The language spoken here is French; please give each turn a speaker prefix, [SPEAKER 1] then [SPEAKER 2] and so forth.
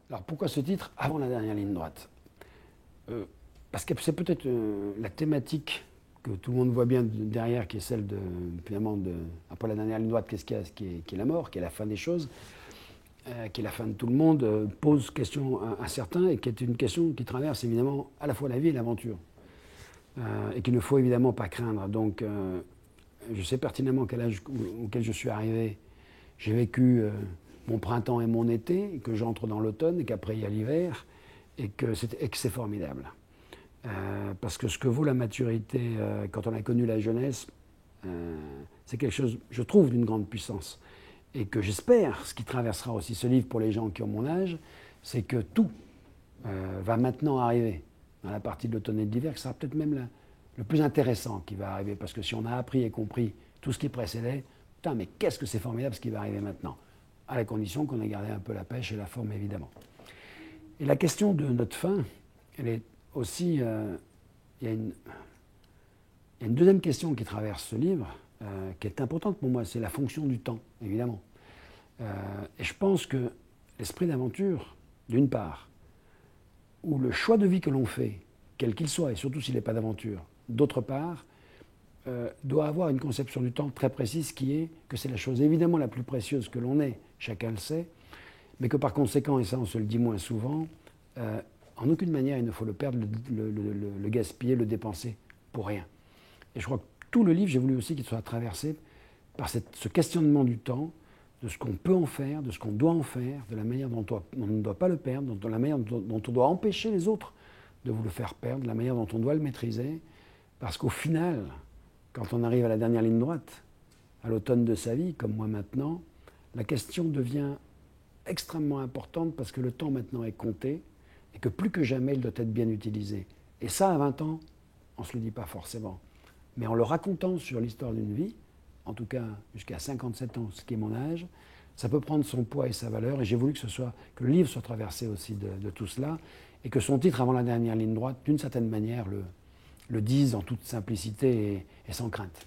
[SPEAKER 1] Alors pourquoi ce titre avant la dernière ligne droite? Parce que c'est peut-être la thématique que tout le monde voit bien derrière, qui est celle de, finalement, après la dernière ligne droite, qu'est-ce qu'il y a, qui est la mort, qui est la fin des choses, qui est la fin de tout le monde, pose question à certains, et qui est une question qui traverse évidemment à la fois la vie et l'aventure, et qu'il ne faut évidemment pas craindre. Donc je sais pertinemment quel âge auquel je suis arrivé. J'ai vécu mon printemps et mon été, et que j'entre dans l'automne, et qu'après il y a l'hiver, et que c'est formidable. Parce que ce que vaut la maturité quand on a connu la jeunesse, c'est quelque chose, je trouve, d'une grande puissance. Et que j'espère, ce qui traversera aussi ce livre pour les gens qui ont mon âge, c'est que tout va maintenant arriver dans la partie de l'automne et de l'hiver, que ce sera peut-être même le plus intéressant qui va arriver. Parce que si on a appris et compris tout ce qui précédait, putain, mais qu'est-ce que c'est formidable ce qui va arriver maintenant, à la condition qu'on ait gardé un peu la pêche et la forme, évidemment. Et la question de notre fin, elle est aussi... il y a une deuxième question qui traverse ce livre, qui est importante pour moi, c'est la fonction du temps, évidemment. Et je pense que l'esprit d'aventure, d'une part, ou le choix de vie que l'on fait, quel qu'il soit, et surtout s'il n'est pas d'aventure, d'autre part, doit avoir une conception du temps très précise, qui est que c'est la chose évidemment la plus précieuse que l'on ait, chacun le sait, mais que par conséquent, et ça on se le dit moins souvent, en aucune manière il ne faut le perdre, le gaspiller, le dépenser pour rien. Et je crois que tout le livre, j'ai voulu aussi qu'il soit traversé par ce questionnement du temps, de ce qu'on peut en faire, de ce qu'on doit en faire, de la manière dont on ne doit pas le perdre, de la manière dont on doit empêcher les autres de vous le faire perdre, de la manière dont on doit le maîtriser, parce qu'au final, quand on arrive à la dernière ligne droite, à l'automne de sa vie, comme moi maintenant, la question devient extrêmement importante parce que le temps maintenant est compté et que plus que jamais il doit être bien utilisé. Et ça, à 20 ans, on ne se le dit pas forcément. Mais en le racontant sur l'histoire d'une vie, en tout cas jusqu'à 57 ans, ce qui est mon âge, ça peut prendre son poids et sa valeur. Et j'ai voulu que le livre soit traversé aussi de tout cela, et que son titre, avant la dernière ligne droite, d'une certaine manière, le dise en toute simplicité et sans crainte.